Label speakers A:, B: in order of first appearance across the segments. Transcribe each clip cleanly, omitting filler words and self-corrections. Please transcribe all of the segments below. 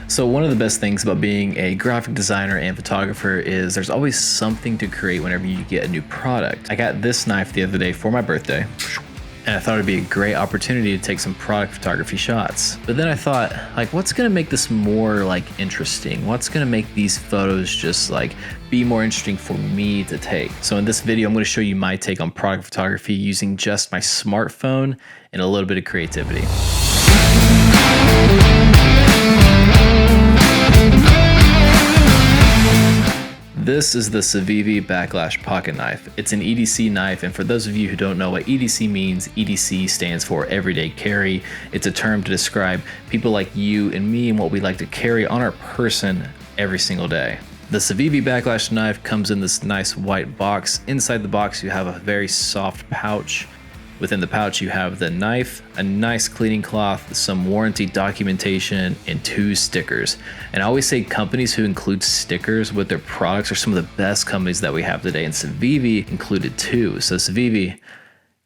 A: So one of the best things about being a graphic designer and photographer is there's always something to create whenever you get a new product. I got this knife the other day for my birthday, and I thought it'd be a great opportunity to take some product photography shots. But then I thought, like, what's gonna make this more like interesting? What's gonna make these photos just like be more interesting for me to take? So in this video, I'm gonna show you my take on product photography using just my smartphone and a little bit of creativity. This is the Civivi Backlash Pocket Knife. It's an EDC knife, and for those of you who don't know what EDC means, EDC stands for Everyday Carry. It's a term to describe people like you and me and what we like to carry on our person every single day. The Civivi Backlash knife comes in this nice white box. Inside the box, you have a very soft pouch. Within the pouch, you have the knife, a nice cleaning cloth, some warranty documentation, and 2 stickers. And I always say companies who include stickers with their products are some of the best companies that we have today, and Civivi included 2. So Civivi,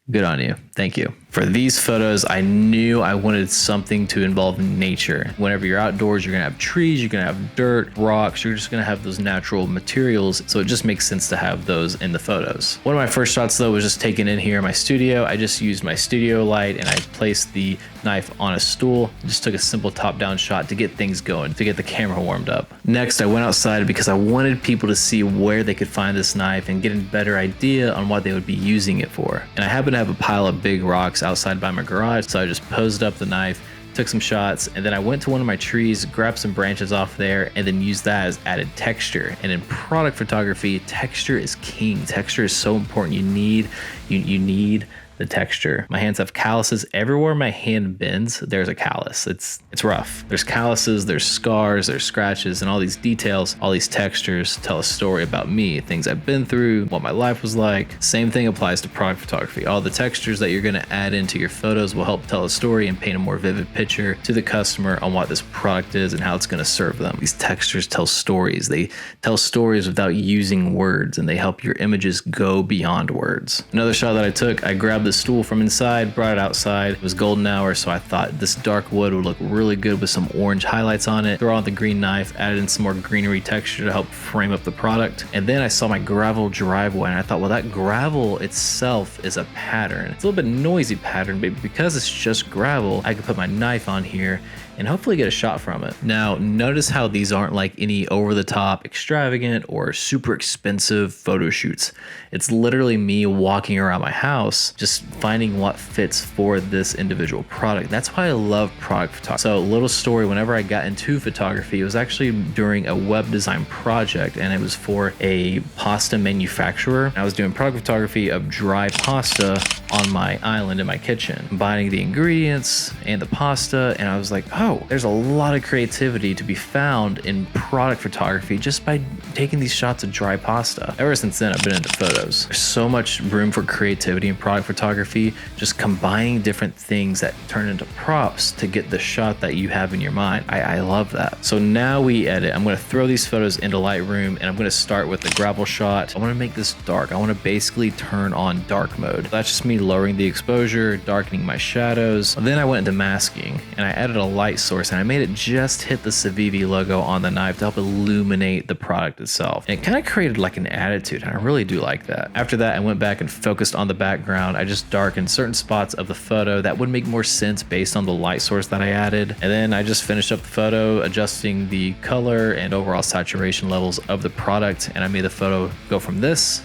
A: good on you. Thank you. For these photos, I knew I wanted something to involve nature. Whenever you're outdoors, you're gonna have trees, you're gonna have dirt, rocks, you're just gonna have those natural materials. So it just makes sense to have those in the photos. One of my first shots though was just taken in here in my studio. I just used my studio light and I placed the knife on a stool. Just took a simple top-down shot to get things going, to get the camera warmed up. Next, I went outside because I wanted people to see where they could find this knife and get a better idea on what they would be using it for. And I happen to have a pile of big rocks outside by my garage, so I just posed up the knife, took some shots, and then I went to one of my trees, grabbed some branches off there, and then used that as added texture. And in product photography, texture is king. Texture is so important. You need the texture. My hands have calluses. Everywhere my hand bends, there's a callus. It's rough. There's calluses, there's scars, there's scratches, and all these details, all these textures tell a story about me, things I've been through, what my life was like. Same thing applies to product photography. All the textures that you're gonna add into your photos will help tell a story and paint a more vivid picture to the customer on what this product is and how it's gonna serve them. These textures tell stories. They tell stories without using words, and they help your images go beyond words. Another shot that I took, I grabbed the stool from inside, brought it outside. It was golden hour, so I thought this dark wood would look really good with some orange highlights on it. Throw on the green knife, added in some more greenery texture to help frame up the product. And then I saw my gravel driveway and I thought, well, that gravel itself is a pattern. It's a little bit noisy pattern, but because it's just gravel, I could put my knife on here and hopefully get a shot from it. Now, notice how these aren't like any over-the-top, extravagant, or super expensive photo shoots. It's literally me walking around my house, just finding what fits for this individual product. That's why I love product photography. So, little story, whenever I got into photography, it was actually during a web design project, and it was for a pasta manufacturer. I was doing product photography of dry pasta on my island in my kitchen, combining the ingredients and the pasta, and I was like, oh, there's a lot of creativity to be found in product photography just by taking these shots of dry pasta. Ever since then, I've been into photos. There's so much room for creativity in product photography, just combining different things that turn into props to get the shot that you have in your mind. I love that. So now we edit. I'm gonna throw these photos into Lightroom, and I'm gonna start with the gravel shot. I wanna make this dark. I wanna basically turn on dark mode. That's just me lowering the exposure, darkening my shadows. Then I went into masking, and I added a light source, and I made it just hit the Civivi logo on the knife to help illuminate the product itself. And it kind of created like an attitude, and I really do like that. After that, I went back and focused on the background. I just darkened certain spots of the photo that would make more sense based on the light source that I added. And then I just finished up the photo, adjusting the color and overall saturation levels of the product, and I made the photo go from this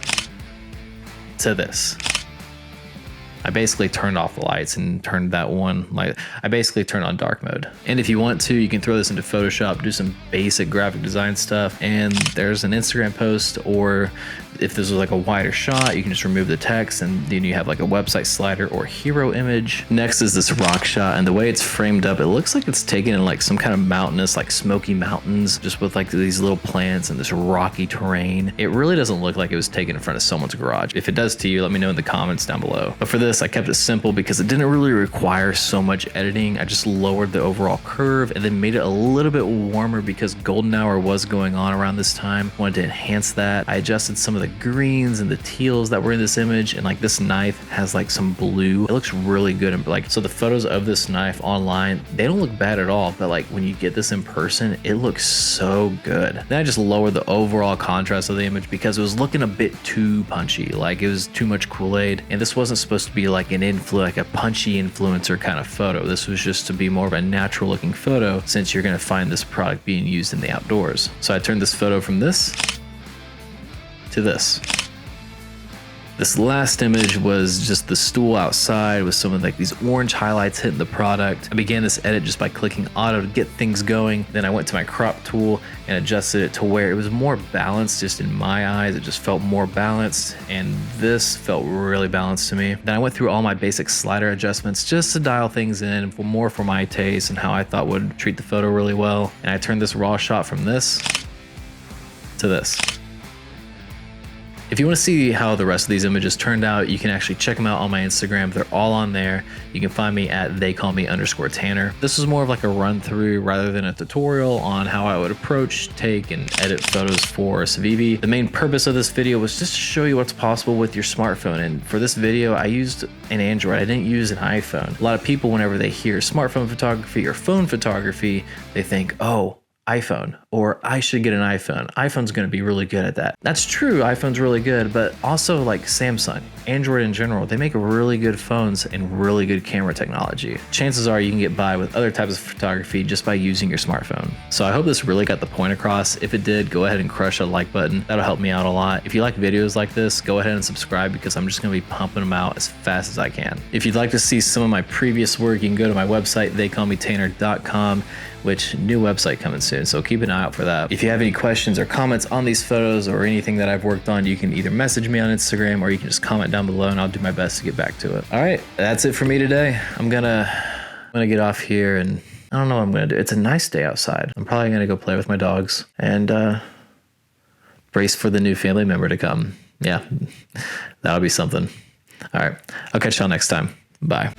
A: to this. I basically turned off the lights and turned that one light. I basically turned on dark mode. And if you want to, you can throw this into Photoshop, do some basic graphic design stuff, and there's an Instagram post, or if this was like a wider shot, you can just remove the text and then you have like a website slider or hero image. Next is this rock shot, and the way it's framed up, it looks like it's taken in like some kind of mountainous, like Smoky Mountains, just with like these little plants and this rocky terrain. It really doesn't look like it was taken in front of someone's garage. If it does to you, let me know in the comments down below. But for this, this, I kept it simple because it didn't really require so much editing. I just lowered the overall curve and then made it a little bit warmer because golden hour was going on around this time. Wanted to enhance that. I adjusted some of the greens and the teals that were in this image, and like this knife has like some blue. It looks really good. And like, so the photos of this knife online, they don't look bad at all, but like when you get this in person, it looks so good. Then I just lowered the overall contrast of the image because it was looking a bit too punchy. Like it was too much Kool-Aid, and this wasn't supposed to be like like a punchy influencer kind of photo. This was just to be more of a natural looking photo since you're going to find this product being used in the outdoors. So I turned this photo from this to this. This last image was just the stool outside with some of like these orange highlights hitting the product. I began this edit just by clicking auto to get things going. Then I went to my crop tool and adjusted it to where it was more balanced. Just in my eyes, it just felt more balanced, and this felt really balanced to me. Then I went through all my basic slider adjustments just to dial things in more for my taste and how I thought would treat the photo really well. And I turned this raw shot from this to this. If you want to see how the rest of these images turned out, you can actually check them out on my Instagram. They're all on there. You can find me at theycallme_Tanner. This was more of like a run through rather than a tutorial on how I would approach, take, and edit photos for Civivi. The main purpose of this video was just to show you what's possible with your smartphone. And for this video, I used an Android. I didn't use an iPhone. A lot of people, whenever they hear smartphone photography or phone photography, they think, oh, iPhone, or I should get an iPhone. iPhone's going to be really good at that. That's true, iPhone's really good, but also like Samsung, Android in general, they make really good phones and really good camera technology. Chances are you can get by with other types of photography just by using your smartphone. So I hope this really got the point across. If it did, go ahead and crush a like button. That'll help me out a lot. If you like videos like this, go ahead and subscribe because I'm just going to be pumping them out as fast as I can. If you'd like to see some of my previous work, you can go to my website, theycallmetanner.com, which new website coming soon, so keep an eye out for that. If you have any questions or comments on these photos or anything that I've worked on, you can either message me on Instagram or you can just comment down below and I'll do my best to get back to it. All right, that's it for me today. I'm gonna get off here and I don't know what I'm gonna do. It's a nice day outside. I'm probably gonna go play with my dogs and brace for the new family member to come. Yeah, that'll be something. All right, I'll catch y'all next time. Bye.